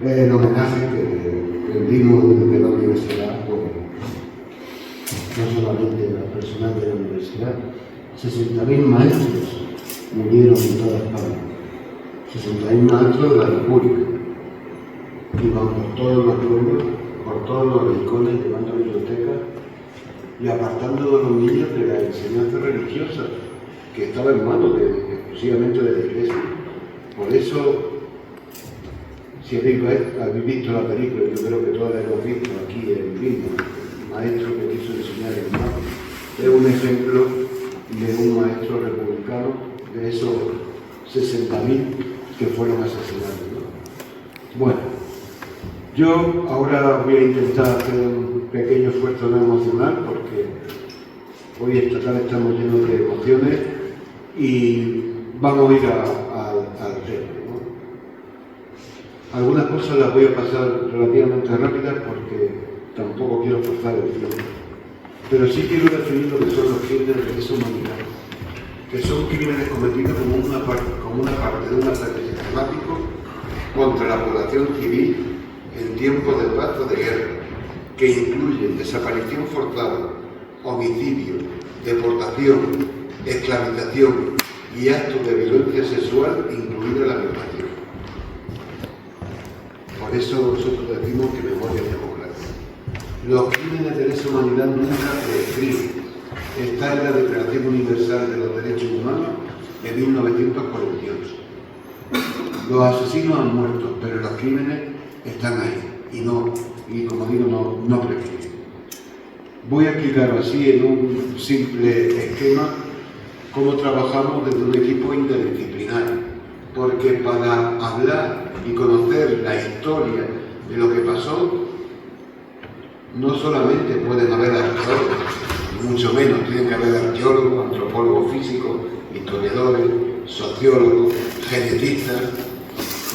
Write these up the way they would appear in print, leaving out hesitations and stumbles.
el homenaje que rendimos desde la universidad, pues, no solamente al personal de la universidad, 60.000 maestros murieron en toda España, 60.000 maestros de la República, iban por todos los pueblos, por todos los rincones, llevando bibliotecas y apartando a los niños de la enseñanza religiosa, que estaba en manos exclusivamente de la Iglesia. Por eso, si habéis visto la película, yo creo que todos la hemos visto aquí en Vilma, el maestro que quiso enseñar el mar, es un ejemplo de un maestro republicano, de esos 60.000 que fueron asesinados, ¿no? Bueno, yo ahora voy a intentar hacer un pequeño esfuerzo no emocional, porque hoy esta tarde estamos llenos de emociones y vamos a ir al tema, ¿no? Algunas cosas las voy a pasar relativamente rápidas porque tampoco quiero forzar el tiempo. Pero sí quiero definir lo que son los crímenes de lesa humanidad, que son crímenes cometidos como una parte de un ataque sistemático contra la población civil en tiempos de paz o de guerra, que incluyen desaparición forzada, homicidio, deportación, esclavización y actos de violencia sexual, incluida la violación. Por eso nosotros decimos que memoria democrática. Los crímenes de lesa humanidad nunca prescriben. Está en la Declaración Universal de los Derechos Humanos de 1948. Los asesinos han muerto, pero los crímenes están ahí y como digo, no prescriben. Voy a explicar así en un simple esquema cómo trabajamos desde un equipo interdisciplinario, porque para hablar y conocer la historia de lo que pasó, no solamente pueden haber arqueólogos, mucho menos tienen que haber arqueólogos, antropólogos físicos, historiadores, sociólogos, genetistas,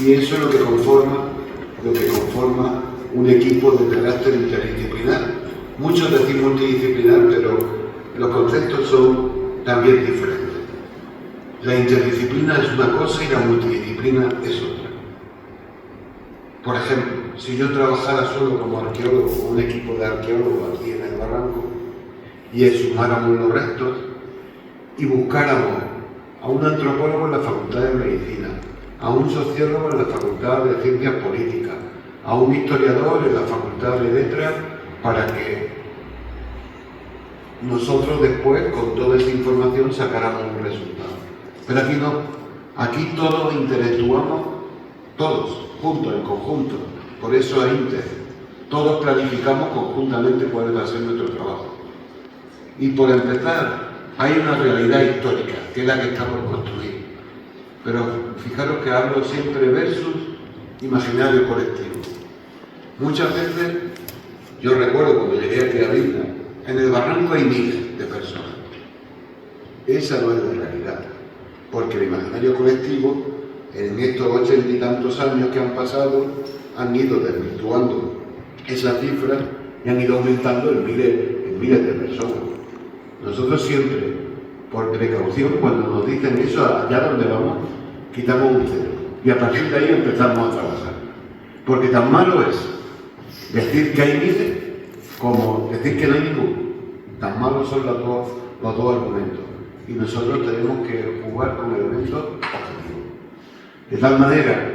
y eso es lo que conforma un equipo de carácter interdisciplinar. Muchos decimos multidisciplinar, pero los conceptos son también diferentes. La interdisciplina es una cosa y la multidisciplina es otra. Por ejemplo, si yo trabajara solo como arqueólogo o un equipo de arqueólogos aquí en el Barranco y exhumáramos los restos y buscáramos a un antropólogo en la Facultad de Medicina, a un sociólogo en la Facultad de Ciencias Políticas, a un historiador en la Facultad de Letras, para que nosotros después, con toda esa información, sacáramos un resultado. Pero aquí no, aquí todos interactuamos, todos, juntos, en conjunto, por eso hay Inter. Todos planificamos conjuntamente cuál va a ser nuestro trabajo. Y por empezar, hay una realidad histórica, que es la que está por construir. Pero fijaros que hablo siempre versus imaginario colectivo. Muchas veces, yo recuerdo cuando llegué aquí a Vilna, en el Barranco hay miles de personas. Esa no es la realidad, porque el imaginario colectivo, en estos 80 y tantos años que han pasado, han ido desvirtuando esa cifra y han ido aumentando en miles de personas. Nosotros siempre, por precaución, cuando nos dicen eso, allá donde vamos, quitamos un cero. Y a partir de ahí empezamos a trabajar. Porque tan malo es decir que hay miles como decir que no hay ninguno. Tan malos son los dos argumentos. Y nosotros tenemos que jugar con elementos objetivos. De tal manera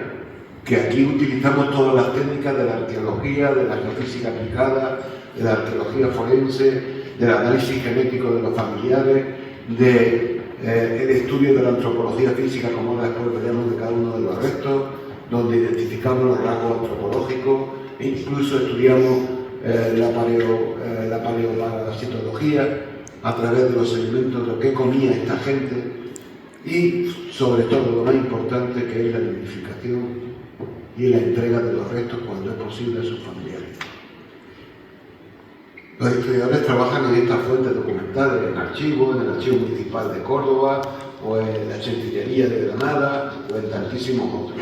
que aquí utilizamos todas las técnicas de la arqueología, de la geofísica aplicada, de la arqueología forense, del análisis genético de los familiares, del estudio de la antropología física, como ahora después veremos de cada uno de los restos, donde identificamos los rasgos antropológicos, e incluso estudiamos la paleoparasitología a través de los alimentos, de lo que comía esta gente, y sobre todo lo más importante, que es la identificación y la entrega de los restos cuando es posible a sus familiares. Los historiadores trabajan en estas fuentes documentales, en archivos, en el Archivo Municipal de Córdoba, o en la Chancillería de Granada, o en tantísimos otros.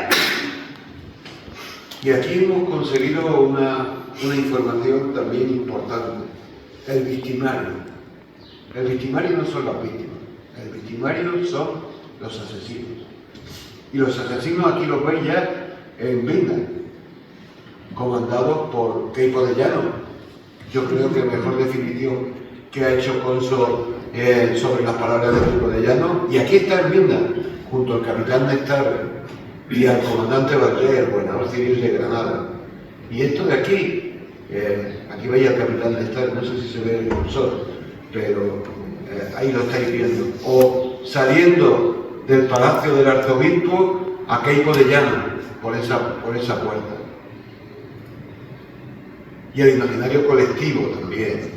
Y aquí hemos conseguido una información también importante: el victimario. El victimario no son las víctimas, el victimario son los asesinos. Y los asesinos aquí los veis ya en Vilna. comandados por Queipo de Llano. Yo creo que mejor definición que ha hecho Conso sobre las palabras de Queipo de Llano. Y aquí está Enmienda, junto al capitán Nestar y al comandante Valdés, el gobernador civil de Granada. Y esto de aquí, aquí veis al capitán Nestar, no sé si se ve el cursor, pero ahí lo estáis viendo. O saliendo del Palacio del Arzobispo a Queipo de Llano, por esa puerta. Y el imaginario colectivo también.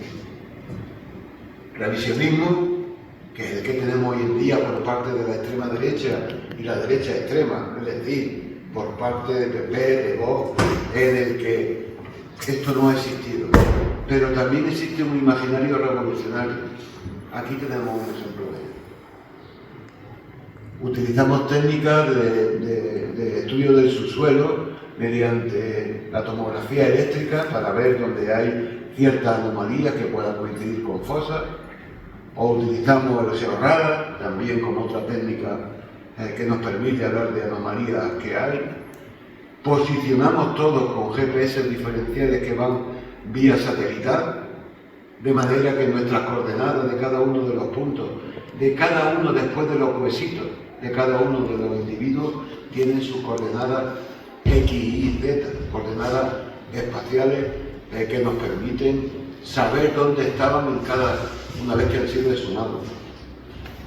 Revisionismo, que es el que tenemos hoy en día por parte de la extrema derecha y la derecha extrema, es decir, por parte de PP, de Vox, en el que esto no ha existido. Pero también existe un imaginario revolucionario. Aquí tenemos un ejemplo de ello. Utilizamos técnicas de estudio del subsuelo mediante la tomografía eléctrica para ver dónde hay ciertas anomalías que puedan coincidir con fosas, o utilizamos el georradar también como otra técnica que nos permite hablar de anomalías que hay. Posicionamos todo con GPS diferenciales que van vía satelital, de manera que nuestras coordenadas de cada uno de los puntos, de cada uno después de los huesitos, de cada uno de los individuos, tienen sus coordenadas X, Y, Z, coordenadas espaciales que nos permiten saber dónde estaban una vez que han sido exhumados.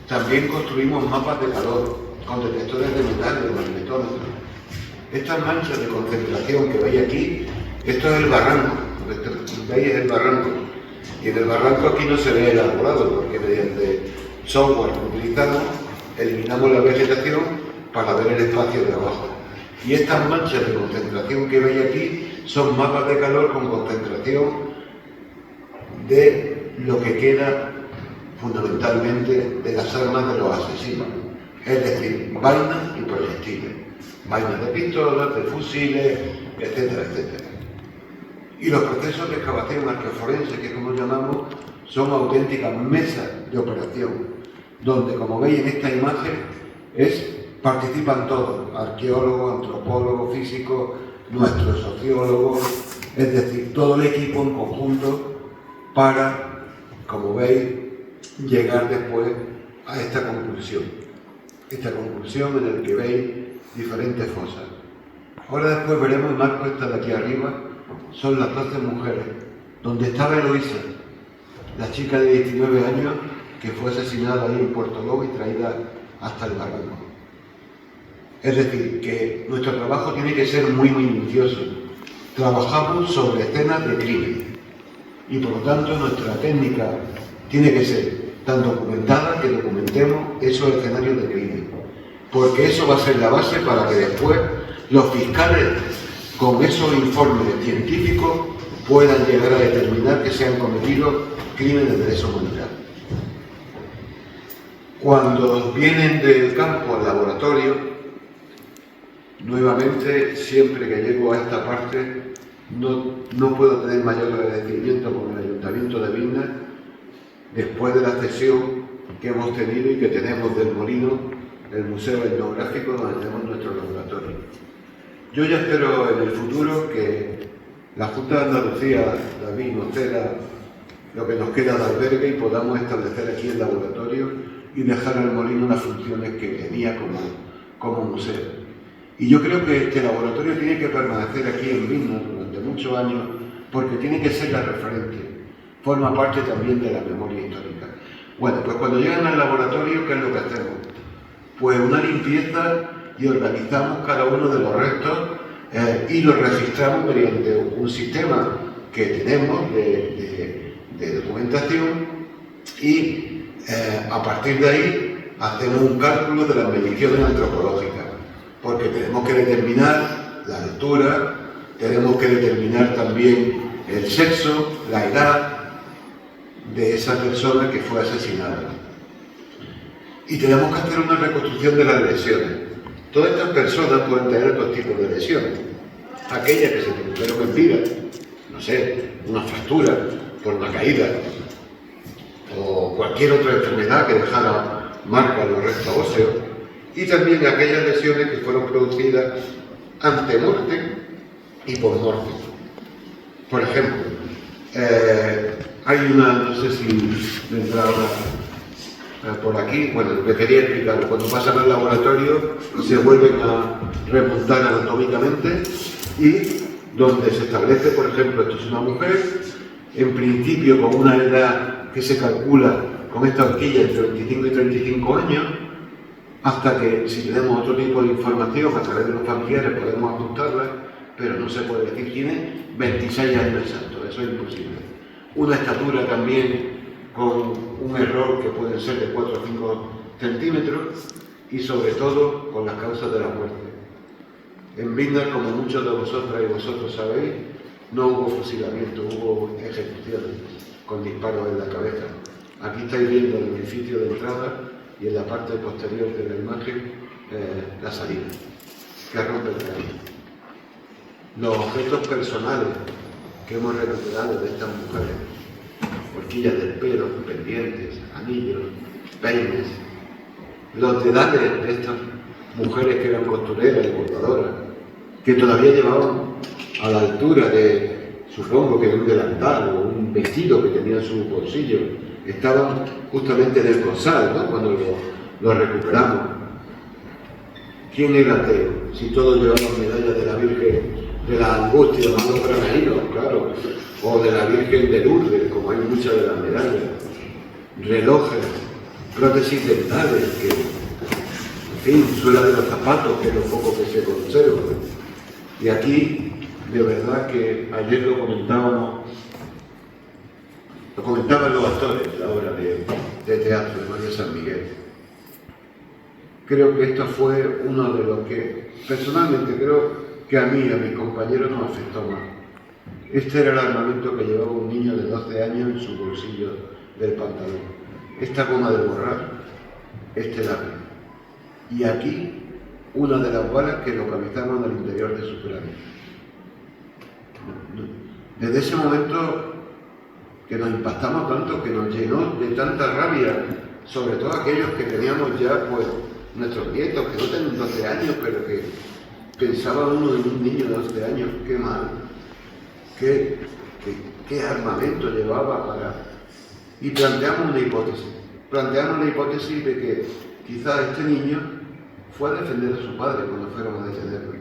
También construimos mapas de calor con detectores de metal, de magnetómetros. Estas manchas de concentración que veis aquí, esto es el barranco, veis es el barranco. Y en el barranco aquí no se ve el arbolado, porque mediante software que utilizamos, eliminamos la vegetación para ver el espacio de abajo. Y estas manchas de concentración que veis aquí son mapas de calor con concentración de lo que queda fundamentalmente de las armas de los asesinos, es decir, vainas y proyectiles, vainas de pistolas, de fusiles, etcétera, etcétera. Y los procesos de excavación arqueoforense, que como llamamos, son auténticas mesas de operación, donde, como veis en esta imagen, participan todos, arqueólogos, antropólogos, físicos, nuestros sociólogos, es decir, todo el equipo en conjunto para, como veis, llegar después a esta conclusión en la que veis diferentes fosas. Ahora después veremos el marco esta de aquí arriba, son las 12 mujeres, donde estaba Eloísa, la chica de 19 años que fue asesinada ahí en Puerto Lobo y traída hasta el barranco. Es decir, que nuestro trabajo tiene que ser muy minucioso. Trabajamos sobre escenas de crimen y por lo tanto nuestra técnica tiene que ser tan documentada que documentemos esos escenarios de crimen, porque eso va a ser la base para que después los fiscales, con esos informes científicos, puedan llegar a determinar que se han cometido crímenes de lesa humanidad. Cuando vienen del campo al laboratorio, nuevamente, siempre que llego a esta parte, no puedo tener mayor agradecimiento con el Ayuntamiento de Vilna después de la cesión que hemos tenido y que tenemos del Molino, el Museo Etnográfico, donde tenemos nuestro laboratorio. Yo ya espero en el futuro que la Junta de Andalucía, David, nos ceda lo que nos queda de albergue y podamos establecer aquí el laboratorio y dejar al Molino las funciones que tenía como museo. Y yo creo que este laboratorio tiene que permanecer aquí en Vilna durante muchos años porque tiene que ser la referente. Forma parte también de la memoria histórica. Bueno, pues cuando llegan al laboratorio, ¿qué es lo que hacemos? Pues una limpieza y organizamos cada uno de los restos y los registramos mediante un sistema que tenemos de documentación y a partir de ahí hacemos un cálculo de las mediciones antropológicas. Porque tenemos que determinar la altura, tenemos que determinar también el sexo, la edad de esa persona que fue asesinada. Y tenemos que hacer una reconstrucción de las lesiones. Todas estas personas pueden tener dos tipos de lesiones. Aquellas que se produjeron en vida, no sé, una fractura por una caída, o cualquier otra enfermedad que dejara marca en los restos óseos, y también aquellas lesiones que fueron producidas ante muerte y por muerte. Por ejemplo, hay una, no sé si vendrá ahora por aquí, bueno, lo que quería explicar, cuando pasan al laboratorio se vuelven a remontar anatómicamente y donde se establece, por ejemplo, esto es una mujer, en principio con una edad que se calcula con esta horquilla entre 25 y 35 años, hasta que si tenemos otro tipo de información a través de los familiares podemos ajustarla, pero no se puede decir, tiene 26 años exactos, eso es imposible. Una estatura también con un error que puede ser de 4 o 5 centímetros y sobre todo con las causas de la muerte. En Vindar, como muchos de vosotras y vosotros sabéis, no hubo fusilamiento, hubo ejecuciones con disparos en la cabeza. Aquí estáis viendo el edificio de entrada y en la parte posterior de la imagen la salida, que rompe el cráneo. Los objetos personales que hemos recuperado de estas mujeres, horquillas del pelo, pendientes, anillos, peines, los dedales de estas mujeres que eran costureras y bordadoras, que todavía llevaban a la altura de, supongo que un delantal o un vestido que tenía en su bolsillo, estaban justamente en el corsal, ¿no?, cuando lo recuperamos. ¿Quién era ateo? Si todos llevaban medallas de la Virgen de la Angustia, Amado Granaíno, claro, o de la Virgen de Lourdes, como hay muchas de las medallas, relojes, prótesis dentales, que, en fin, suela de los zapatos, que es lo poco que se conserva. Y aquí, de verdad que ayer lo comentaban los actores, la obra de teatro de María San Miguel. Creo que esto fue uno de los que, personalmente creo que a mí y a mis compañeros nos afectó más. Este era el armamento que llevaba un niño de 12 años en su bolsillo del pantalón. Esta goma de borrar, este lápiz. Y aquí, una de las balas que localizamos en el interior de su cráneo. Desde ese momento que nos impactamos tanto, que nos llenó de tanta rabia, sobre todo aquellos que teníamos ya, pues, nuestros nietos, que no tenían 12 años, pero que pensaba uno en un niño de 12 años, qué mal, qué armamento llevaba para... Y planteamos la hipótesis de que quizás este niño fue a defender a su padre cuando fueron a detenerlo.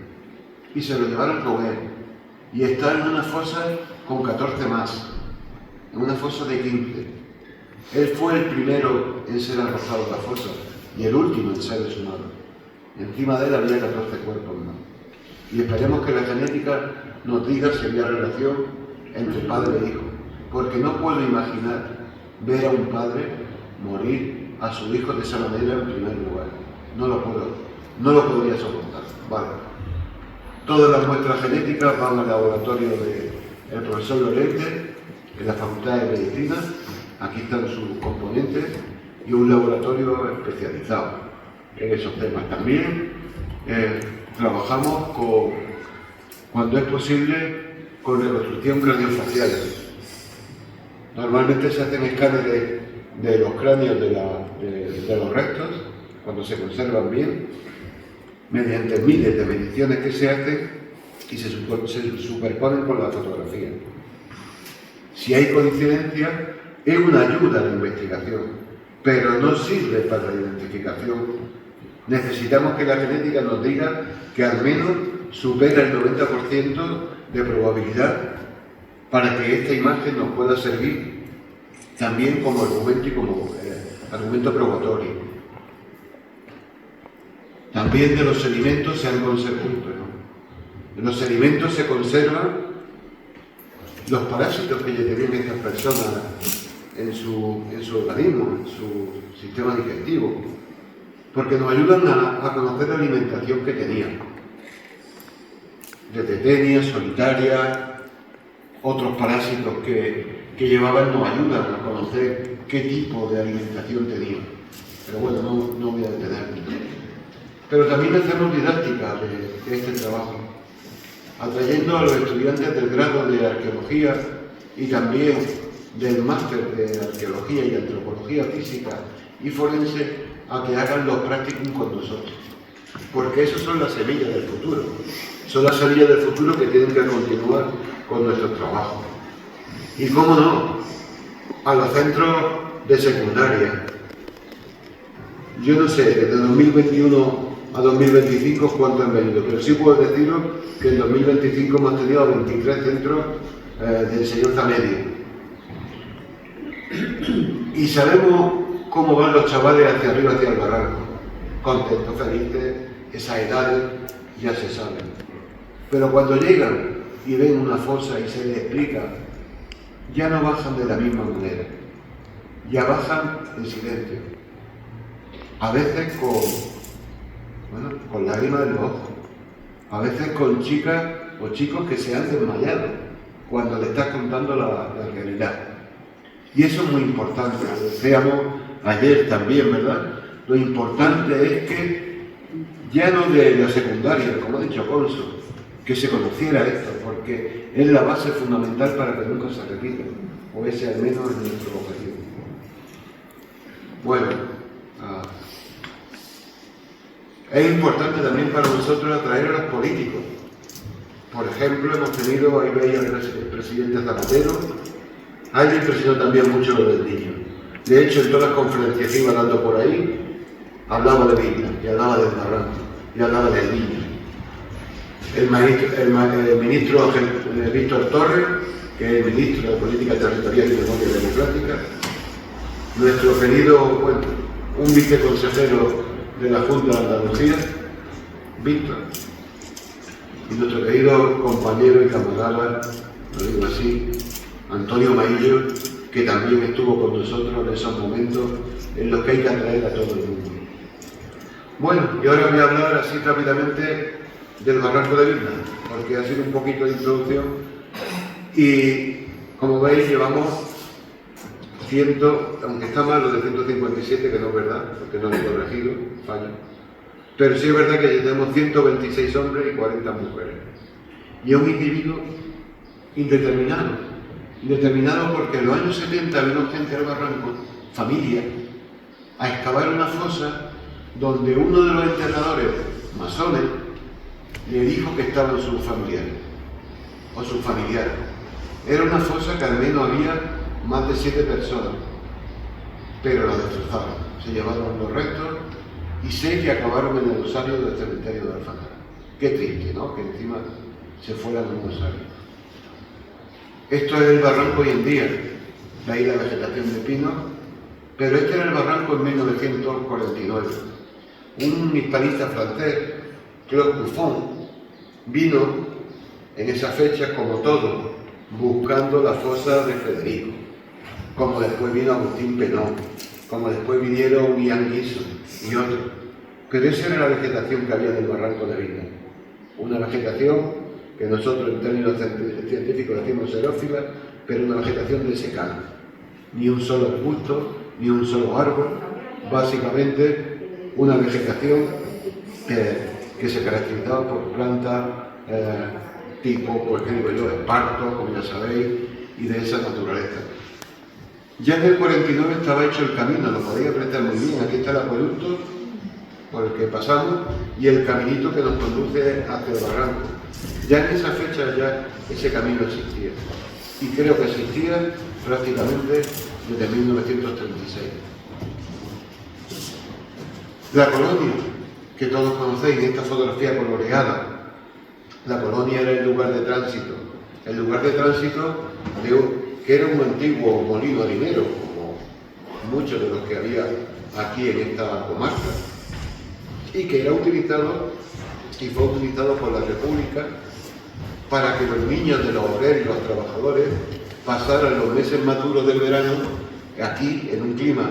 Y se lo llevaron con él. Y está en una fosa con 14 más, en una fosa de 15. Él fue el primero en ser arrojado a la fosa y el último en ser exhumado. Encima de él había 14 cuerpos más. Y esperemos que la genética nos diga si había relación entre padre e hijo, porque no puedo imaginar ver a un padre morir a su hijo de esa manera en primer lugar. No lo podría soportar. Vale. Todas las muestras genéticas van al laboratorio del profesor Lorente, en la Facultad de Medicina. Aquí están sus componentes y un laboratorio especializado en esos temas. También trabajamos cuando es posible, con reconstrucción craniofacial. Normalmente se hacen escáneres de los cráneos de los restos, cuando se conservan bien, mediante miles de mediciones que se hacen y se superponen con la fotografía. Si hay coincidencia, es una ayuda a la investigación, pero no sirve para la identificación. Necesitamos que la genética nos diga que al menos supera el 90% de probabilidad para que esta imagen nos pueda servir también como argumento y como argumento probatorio. También de los sedimentos se han conservado, en los sedimentos se conservan los parásitos que ya tenían estas personas en su organismo, en su sistema digestivo, porque nos ayudan a conocer la alimentación que tenían. Desde tenia, solitaria, otros parásitos que llevaban nos ayudan a conocer qué tipo de alimentación tenían. Pero bueno, no voy a detenerme. Pero también hacemos didáctica de este trabajo, atrayendo a los estudiantes del grado de Arqueología y también del máster de Arqueología y Antropología Física y Forense a que hagan los practicum con nosotros. Porque esos son las semillas del futuro. Son las semillas del futuro que tienen que continuar con nuestros trabajos. Y cómo no, a los centros de secundaria. Yo no sé, desde 2021 a 2025 cuántos han venido, pero sí puedo deciros que en 2025 hemos tenido 23 centros de enseñanza media. Y sabemos cómo van los chavales hacia arriba, hacia el barranco. Contentos, felices, esas edades ya se saben. Pero cuando llegan y ven una fosa y se les explica, ya no bajan de la misma manera. Ya bajan en silencio. A veces con lágrimas en los ojos. A veces con chicas o chicos que se han desmayado cuando le estás contando la realidad. Y eso es muy importante, lo decíamos ayer también, ¿verdad? Lo importante es que ya no de la secundaria, como ha dicho Conso, que se conociera esto, porque es la base fundamental para que nunca se repita, o ese al menos es nuestro objetivo. Bueno, es importante también para nosotros atraer a los políticos. Por ejemplo, hemos tenido, ahí veía al presidente Zapatero, a él le impresionó también mucho lo del niño. De hecho, en todas las conferencias que iba dando por ahí, hablaba de Vilna, y hablaba del barranco, y hablaba del niño. El ministro Víctor Torres, que es el ministro de Política Territorial y Memoria Democrática, nuestro querido, un viceconsejero de la Junta de Andalucía, Víctor, y nuestro querido compañero y camarada, lo digo así, Antonio Maillo, que también estuvo con nosotros en esos momentos en los que hay que atraer a todo el mundo. Bueno, y ahora voy a hablar así rápidamente del barranco de Vilna, porque ha sido un poquito de introducción y como veis llevamos aunque está mal lo de 157, que no es verdad, porque no lo he corregido, fallo, pero sí es verdad que tenemos 126 hombres y 40 mujeres. Y es un individuo indeterminado porque en los años 70 vino gente al barranco, familia, a excavar una fosa donde uno de los enterradores masones le dijo que estaban sus familiares o sus familiares. Era una fosa que al menos había más de 7 personas, pero la destrozaron, se llevaron los restos y sé que acabaron en el osario del cementerio de Alfalá. Qué triste, ¿no? Que encima se fueran en un osario. Esto es el barranco hoy en día, ahí la vegetación de pino, pero este era el barranco en 1949. Un hispanista francés, Claude Buffon, vino en esa fecha, como todo, buscando la fosa de Federico, como después vino Agustín Penón, como después vinieron Ian Gison y otros. Pero esa era la vegetación que había en el barranco de Vilna. Una vegetación que nosotros en términos científicos decimos xerófila, pero una vegetación de secano. Ni un solo arbusto, ni un solo árbol, básicamente una vegetación que se caracterizaba por plantas tipo, pues qué digo yo, esparto, como ya sabéis, y de esa naturaleza. Ya en el 49 estaba hecho el camino, lo podéis apreciar muy bien, aquí está el acueducto por el que pasamos y el caminito que nos conduce hacia el barranco. Ya en esa fecha ya ese camino existía, y creo que existía prácticamente desde 1936. La colonia, que todos conocéis en esta fotografía coloreada, la colonia era el lugar de tránsito que era un antiguo molino harinero, como muchos de los que había aquí en esta comarca, y que era utilizado y fue utilizado por la República para que los niños de los obreros y los trabajadores pasaran los meses más duros del verano aquí en un clima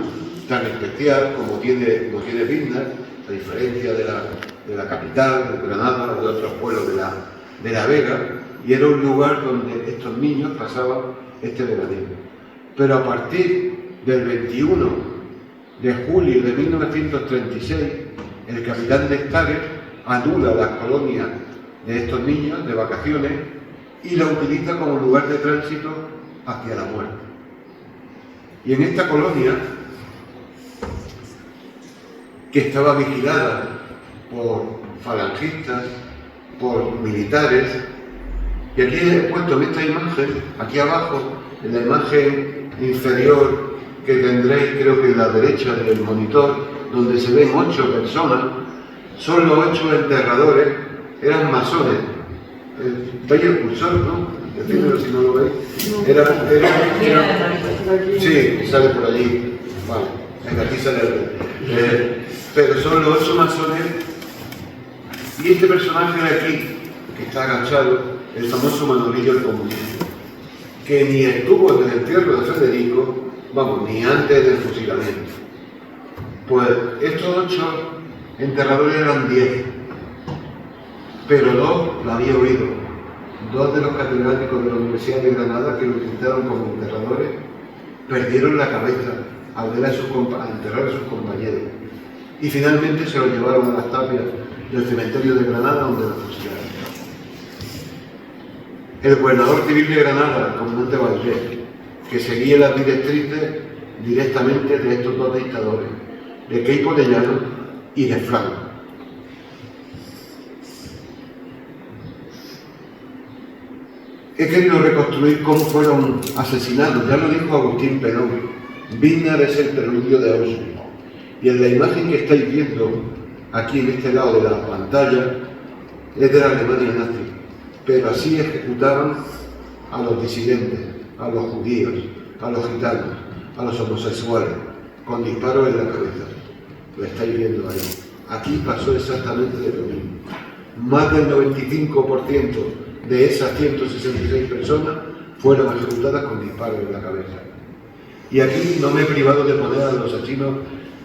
tan especial como tiene Vilna, a diferencia de la capital, de Granada o de otros pueblos de la Vega, y era un lugar donde estos niños pasaban este veraneo. Pero a partir del 21 de julio de 1936, el capitán Nestares anula las colonias de estos niños de vacaciones y la utiliza como lugar de tránsito hacia la muerte. Y en esta colonia, que estaba vigilada por falangistas, por militares, Y aquí he puesto en esta imagen, aquí abajo, en la imagen inferior que tendréis, creo que en la derecha del monitor, donde se ven 8 personas, son los 8 enterradores, eran masones. ¿Veis el cursor, no? Decídmelo si no lo veis. Sí, sale por allí. Vale, aquí sale pero son los 8 masones. Y este personaje de aquí, que está agachado, el famoso Manolillo el Comunista, que ni estuvo en el entierro de Federico, vamos, ni antes del fusilamiento. Pues estos 8 enterradores eran 10, pero 2 lo había oído. 2 de los catedráticos de la Universidad de Granada que lo utilizaron como enterradores perdieron la cabeza al ver a enterrar a sus compañeros. Y finalmente se lo llevaron a las tapias del cementerio de Granada, donde lo fusilaron. El gobernador civil de Granada, el comandante Valdés, que seguía las directrices directamente de estos 2 dictadores, de Queipo de Llano y de Franco. He querido reconstruir cómo fueron asesinados, ya lo dijo Agustín Penón. Wiener es el preludio de Auschwitz. Y en la imagen que estáis viendo aquí en este lado de la pantalla es de la Alemania nazi, pero así ejecutaban a los disidentes, a los judíos, a los gitanos, a los homosexuales, con disparos en la cabeza. Lo estáis viendo ahí. Aquí pasó exactamente lo mismo. Más del 95% de esas 166 personas fueron ejecutadas con disparos en la cabeza. Y aquí no me he privado de poner a los asesinos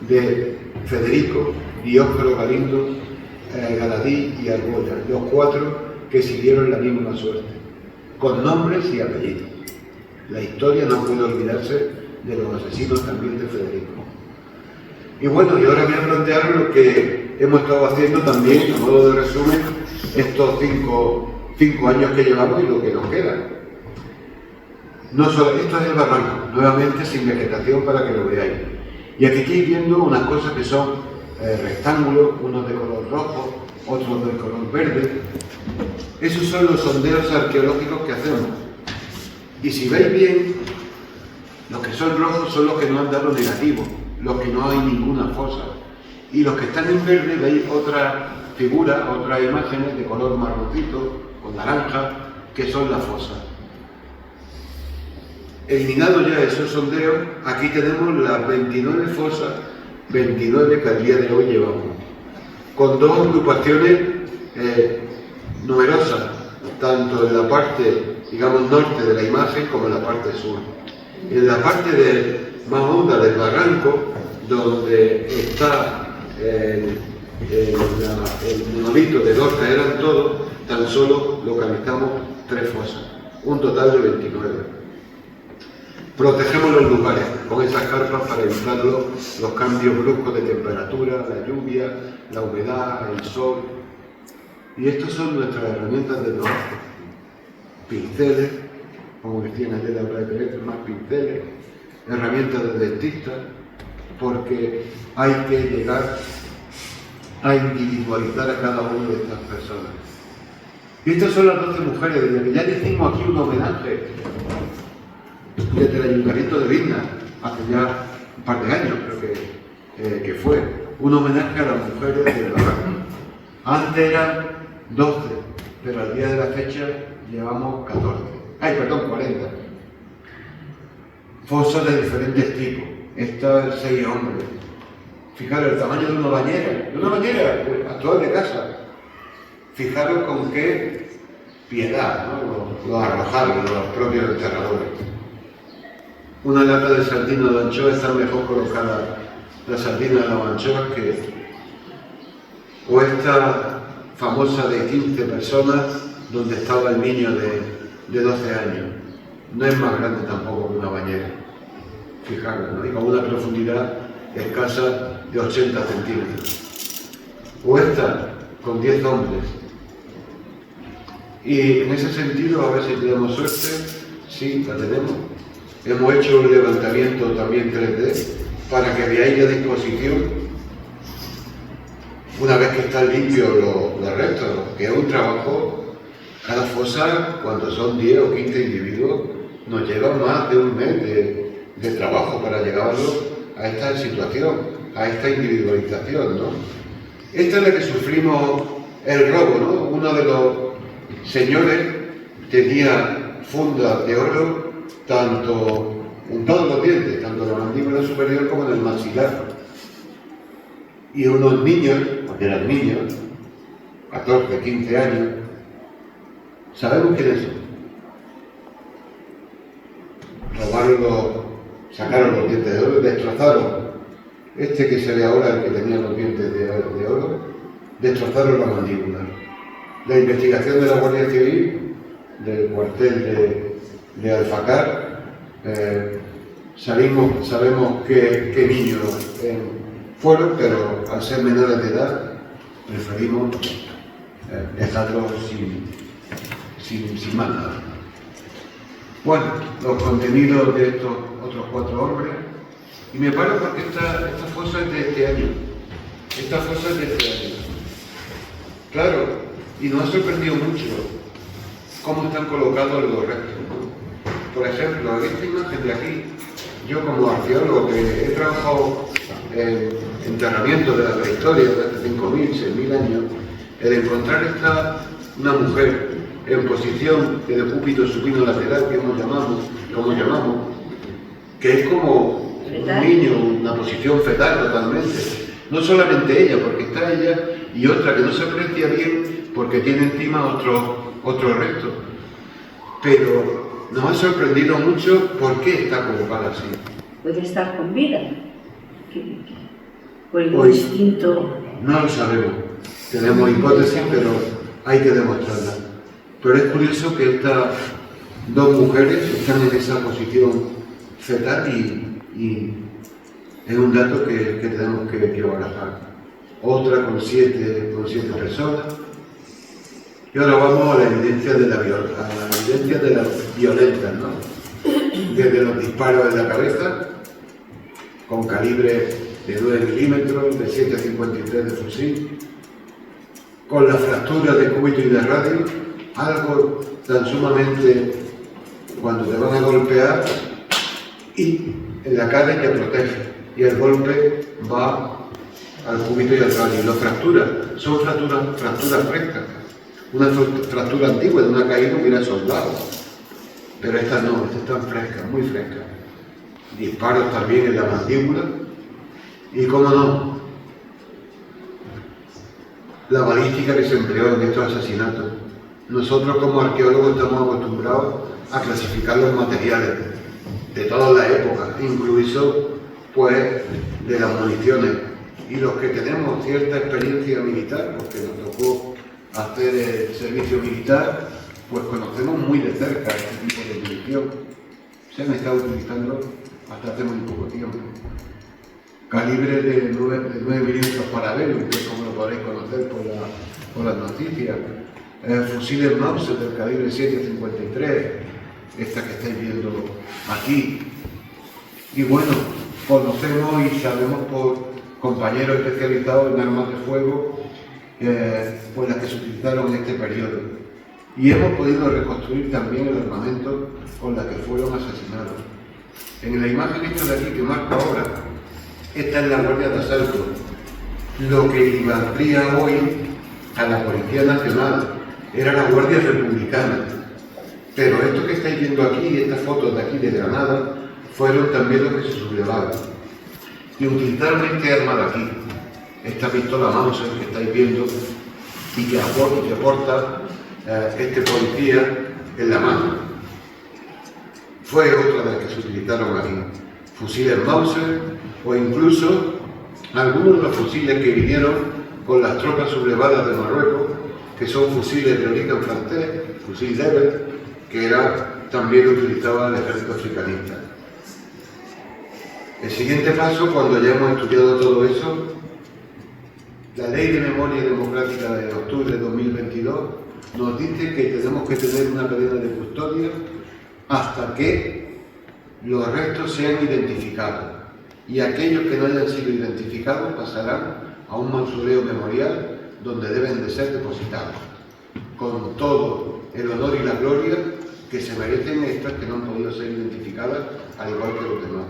de Federico, Dioscoro Galindo, Galadí y Argolla, los 4 que siguieron la misma suerte, con nombres y apellidos. La historia no puede olvidarse de los asesinos también de Federico. Y bueno, y ahora voy a plantear lo que hemos estado haciendo también, a modo de resumen, estos 5 años que llevamos y lo que nos queda. No solo, esto es el barranco, nuevamente sin vegetación para que lo veáis. Y aquí estáis viendo unas cosas que son rectángulos, unos de color rojo, otros de color verde. Esos son los sondeos arqueológicos que hacemos. Y si veis bien, los que son rojos son los que no han dado negativo, los que no hay ninguna fosa. Y los que están en verde veis otras figuras, otras imágenes de color marroncito o naranja, que son las fosas. Eliminado ya esos sondeos, aquí tenemos las 29 fosas, 29 que al día de hoy llevamos, con 2 agrupaciones numerosas, tanto en la parte, digamos, norte de la imagen como en la parte sur. En la parte más honda del barranco, donde está el monolito de Lorca, eran todos, tan solo localizamos 3 fosas, un total de 29. Protegemos los lugares con esas carpas para evitar los cambios bruscos de temperatura, la lluvia, la humedad, el sol. Y estas son nuestras herramientas de trabajo. Pinceles, como decían ayer la hora de Pérez, más pinceles, herramientas de dentista, porque hay que llegar a individualizar a cada una de estas personas. Y estas son las 12 mujeres, desde que ya le hicimos aquí un homenaje desde el Ayuntamiento de Vilna, hace ya un par de años creo que fue, un homenaje a las mujeres del barranco. Antes eran 12, pero al día de la fecha llevamos 40. Fosas de diferentes tipos, estas 6 hombres. Fijaros el tamaño de una bañera actual de casa. Fijaros con qué piedad, ¿no? Los arrojaron los propios enterradores. Una lata de sardina de anchoa está mejor colocada la sardina de las anchoas o esta famosa de 15 personas donde estaba el niño de 12 años. No es más grande tampoco que una bañera. Fijaros, ¿no? Y con una profundidad escasa de 80 centímetros. O esta con 10 hombres. Y en ese sentido, a ver si tenemos suerte, sí, la tenemos. Hemos hecho un levantamiento también 3D para que veáis la disposición una vez que están limpios los restos, que es un trabajo A la fosa, cuando son 10 o 15 individuos, nos lleva más de un mes de trabajo para llevarlo a esta situación, a esta individualización, ¿no? Esta es la que sufrimos el robo, ¿no? Uno de los señores tenía fundas de oro tanto en todos los dientes, tanto en la mandíbula superior como en el maxilar. Y unos niños, porque eran niños, 14, 15 años, sabemos quiénes son. Sacaron los dientes de oro, destrozaron este que se ve ahora, el que tenía los dientes de oro, destrozaron la mandíbula. La investigación de la Guardia Civil, del cuartel de Alfacar, sabemos qué niños fueron, pero al ser menores de edad, preferimos dejarlos sin más nada. Bueno, los contenidos de estos otros 4 hombres, y me paro porque esta fosa es de este año. Esta fosa es de este año. Claro, y nos ha sorprendido mucho cómo están colocados los restos. Por ejemplo, en esta imagen de aquí, yo como arqueólogo que he trabajado en enterramientos de la prehistoria de hace 5.000, 6.000 años, el encontrar una mujer en posición de decúbito supino lateral, como llamamos, que es como un niño, una posición fetal totalmente. No solamente ella, porque está ella y otra que no se aprecia bien porque tiene encima otro resto. Pero nos ha sorprendido mucho por qué está colocada así. Puede estar con vida, por el instinto. No lo sabemos. Tenemos hipótesis, pero hay que demostrarla. Pero es curioso que estas 2 mujeres están en esa posición fetal y es un dato que tenemos que barajar. Otra con 7 personas. Y ahora vamos a la evidencia de las violentas, ¿no? Desde los disparos en la cabeza, con calibre de 9 milímetros, de 7,53 de fusil, con la fractura de cúbito y de radio, algo tan sumamente cuando te van a golpear y en la cara te protege y el golpe va al cúbito y al radio. Y las fracturas son fracturas frescas. Una fractura antigua de una caída hubiera soldado, pero estas no, estas están frescas, muy frescas. Disparos también en la mandíbula y, cómo no, la balística que se empleó en estos asesinatos. Nosotros como arqueólogos estamos acostumbrados a clasificar los materiales de toda la época, incluso pues de las municiones. Y los que tenemos cierta experiencia militar, porque nos tocó hacer el servicio militar, pues conocemos muy de cerca este tipo de munición. Se han estado utilizando hasta hace muy poco tiempo. Calibre de 9 milímetros Parabellum, que es como lo podréis conocer por las noticias. Fusiles Mauser del calibre 7,53, esta que estáis viendo aquí. Y bueno, conocemos y sabemos por compañeros especializados en armas de fuego, pues las que se utilizaron en este periodo. Y hemos podido reconstruir también el armamento con las que fueron asesinados. En la imagen esta de aquí que marco ahora, esta es la Guardia de Asalto, lo que equivaldría hoy a la Policía Nacional, era la Guardia Republicana. Pero esto que estáis viendo aquí, estas fotos de aquí de Granada, fueron también los que se sublevaron. Y utilizaron este arma de aquí, esta pistola Mauser que estáis viendo y que porta este policía en la mano. Fue otra de las que se utilizaron aquí. Fusiles Mauser o incluso algunos de los fusiles que vinieron con las tropas sublevadas de Marruecos, que son fusiles de origen francés, fusil Lebel, que era también lo utilizaba el ejército africanista. El siguiente paso, cuando ya hemos estudiado todo eso, la Ley de Memoria Democrática de octubre de 2022 nos dice que tenemos que tener una cadena de custodia hasta que los restos sean identificados, y aquellos que no hayan sido identificados pasarán a un mausoleo memorial donde deben de ser depositados, con todo el honor y la gloria que se merecen estas que no han podido ser identificadas, al igual que los demás.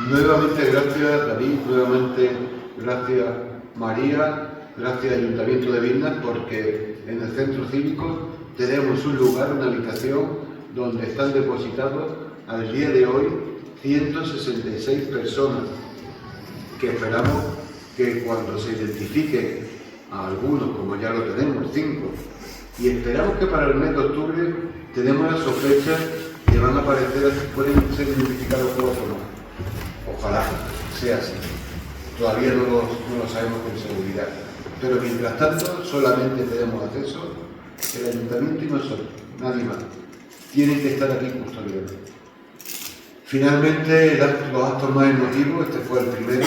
Nuevamente gracias David, nuevamente gracias María, gracias Ayuntamiento de Vilna, porque en el centro cívico tenemos un lugar, una habitación, donde están depositados al día de hoy 166 personas, que esperamos que cuando se identifique a algunos, como ya lo tenemos, 5, y esperamos que para el mes de octubre tenemos la sospecha que van a aparecer, pueden ser identificados 4 más. Ojalá sea así. Todavía no lo sabemos con seguridad. Pero mientras tanto, solamente tenemos acceso el Ayuntamiento y nosotros, nadie más. Tienen que estar aquí custodiando. Finalmente, los actos más emotivos, este fue el primero,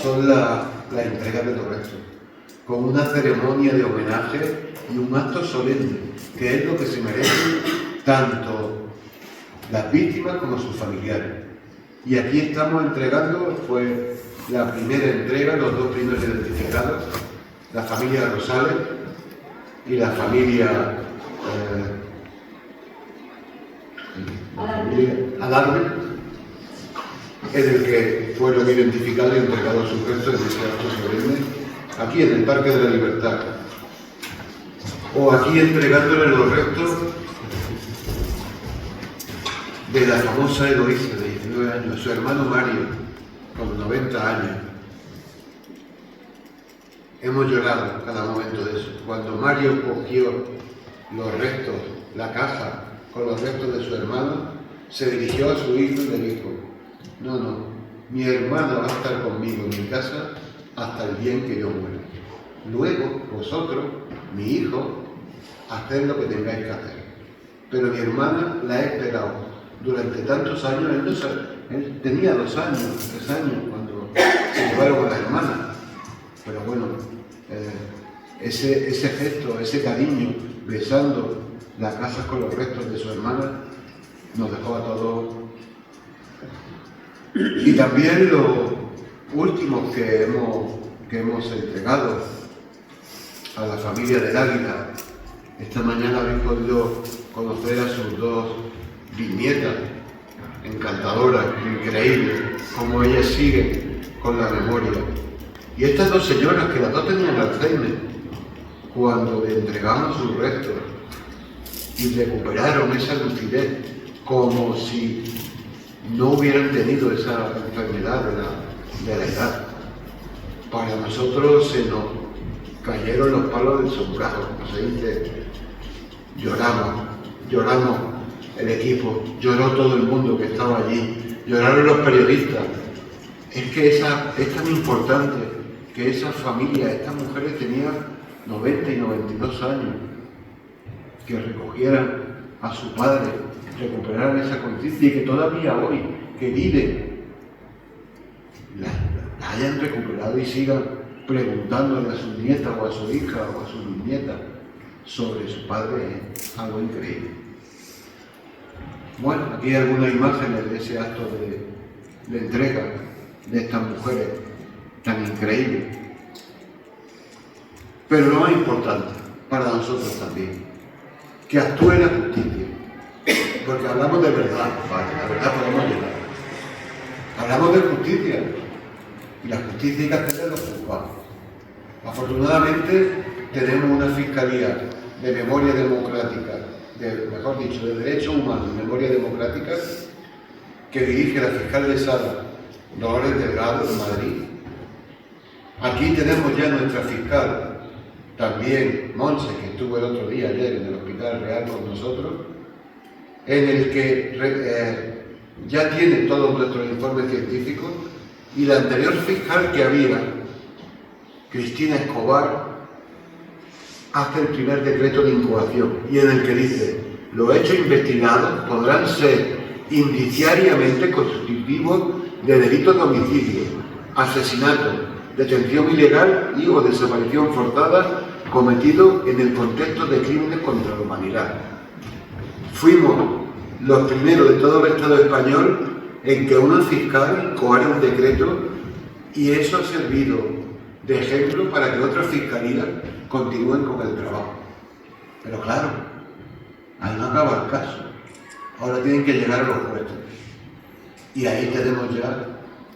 son la entrega de los restos, con una ceremonia de homenaje y un acto solemne, que es lo que se merecen tanto las víctimas como sus familiares. Y aquí estamos entregando, fue la primera entrega, los 2 primeros identificados, la familia Rosales y la familia Alarme, en el que fueron identificados y entregados sus restos en ese acto solemne, aquí en el Parque de la Libertad, o aquí entregándole los restos de la famosa Eloísa, de 19 años, su hermano Mario, con 90 años. Hemos llorado cada momento de eso. Cuando Mario cogió los restos, la caja con los restos de su hermano, se dirigió a su hijo y le dijo: no, mi hermana va a estar conmigo en mi casa hasta el día en que yo muera. Luego, vosotros, mi hijo, haced lo que tengáis que hacer. Pero mi hermana la he esperado durante tantos años. Él tenía 2 años, 3 años cuando se llevaron a la hermana. Pero bueno, ese gesto, ese cariño, besando las casas con los restos de su hermana, nos dejó a todos. Y también los últimos que hemos entregado a la familia del Águila. Esta mañana habéis podido conocer a sus 2 bisnietas, encantadoras, increíbles, como ellas siguen con la memoria. Y estas 2 señoras, que las 2 tenían Alzheimer, cuando le entregamos sus restos y recuperaron esa lucidez, como si no hubieran tenido esa enfermedad de la edad. Para nosotros se nos cayeron los palos del sombrajo, como se dice. Lloramos el equipo, lloró todo el mundo que estaba allí, lloraron los periodistas. Es que es tan importante que esas familias, estas mujeres tenían 90 y 92 años, que recogieran a su padre, recuperaran esa conciencia y que todavía hoy, que viven, la hayan recuperado y sigan preguntándole a sus nietas o a su hija o a sus bisnietas sobre su padre, es algo increíble. Bueno, aquí hay algunas imágenes de ese acto de entrega de estas mujeres tan increíbles. Pero lo más importante, para nosotros también, que actúe la justicia. Porque hablamos de verdad, ¿vale? La verdad podemos llegar. Hablamos de justicia. Y la justicia hay que hacerla en los juzgados. Afortunadamente tenemos una fiscalía de memoria democrática, mejor dicho, de derechos humanos y memoria democrática, que dirige la fiscal de Sala, Dolores Delgado, en Madrid. Aquí tenemos ya nuestra fiscal, también Monse, que estuvo el otro día, ayer, en el Hospital Real con nosotros, en el que ya tiene todos nuestros informes científicos, y la anterior fiscal que había, Cristina Escobar, hace el primer decreto de incoación, y en el que dice: los hechos investigados podrán ser indiciariamente constitutivos de delitos de homicidio, asesinato, detención ilegal y o desaparición forzada cometidos en el contexto de crímenes contra la humanidad. Fuimos los primeros de todo el Estado español en que una fiscal incoara un decreto, y eso ha servido de ejemplo para que otras fiscalías continúen con el trabajo. Pero claro, Ahí no acaba el caso. Ahora tienen que llegar a los jueces. Y ahí tenemos ya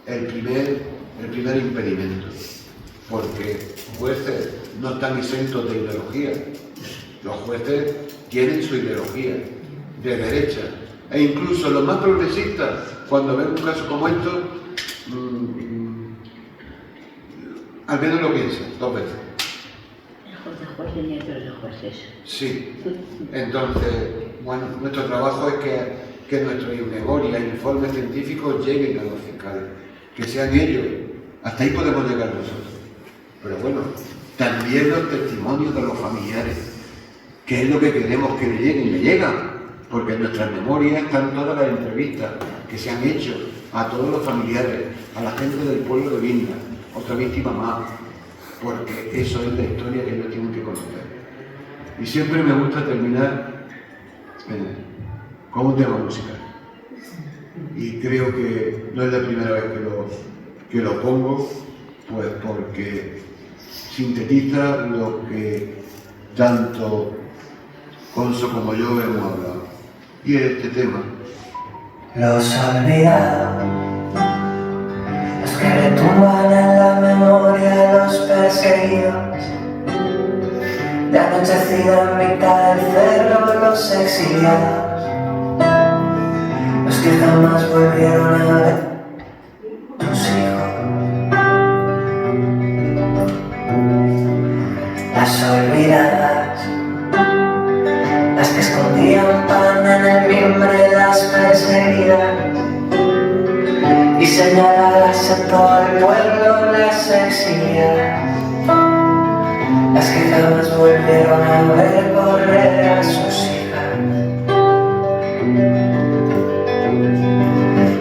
el primer impedimento. Porque jueces no están exentos de ideología. Los jueces tienen su ideología de derecha. E incluso los más progresistas, cuando ven un caso como esto, al menos lo piensan 2 veces. El juez tenía que ser jueces. Sí. Entonces, bueno, nuestro trabajo es que nuestras memorias e informes científicos lleguen a los fiscales, que sean ellos. Hasta ahí podemos llegar nosotros. Pero bueno, también los testimonios de los familiares, que es lo que queremos que le lleguen, y le llegan, porque en nuestras memorias están todas las entrevistas que se han hecho a todos los familiares, a la gente del pueblo de Vinda, otra víctima más, porque eso es la historia que ellos tienen que conocer. Y siempre me gusta terminar con un tema musical. Y creo que no es la primera vez que lo pongo, pues porque sintetiza lo que tanto Conso como yo hemos hablado. Y este tema. Los olvidados, los que retumban en la memoria, los perseguidos, de anochecida en mitad del cerro, los exiliados, los que jamás volvieron a ver tus hijos. Las olvidadas, las que escondían pan en el mimbre, las perseguidas y señaladas en todo el pueblo, las exiliadas, las que jamás volvieron a ver correr a sus hijas.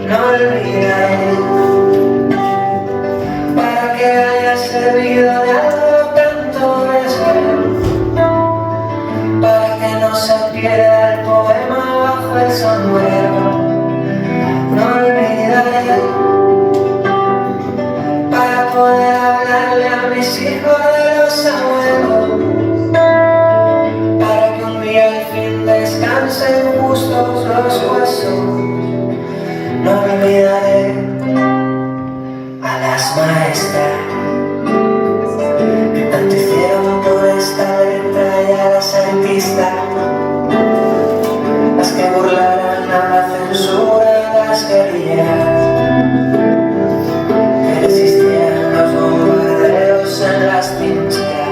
No olvidaré, para que haya servido de algo tanto desvelo, para que no se pierda el poema bajo el sombrero. No olvidaré, para poder hablarle a mis hijos de los abuelos, para que un día al fin descansen justos los huesos. No olvidaré a las maestras que tanto hicieron por esta letra, y a las artistas, las que burlaran a la censura, las guerrilleras que resistían los bombardeos en las trincheras,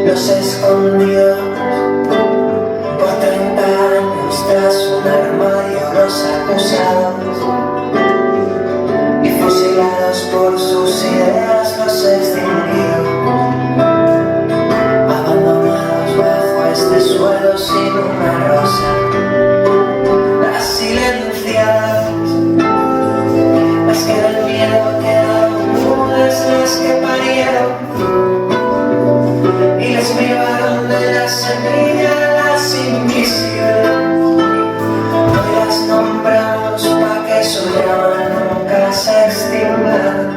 los escondidos por 30 años tras un armario, los acusados y fusilados por sus ideas, los extinguidos, abandonados bajo este suelo sin una rosa, las silenciadas, las que del miedo quedaron mudas, las que parieron y les privaron de la semilla, las invisibles. Hoy las nombramos pa' que su llama nunca se extinga.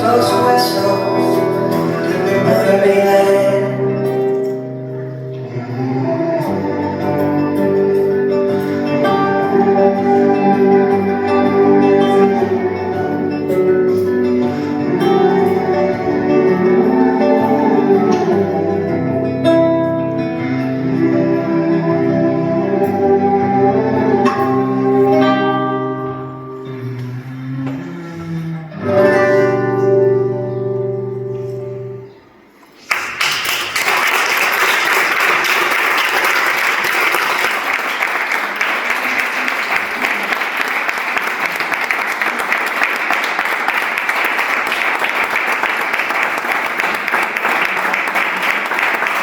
Los huesos, no olvidaré.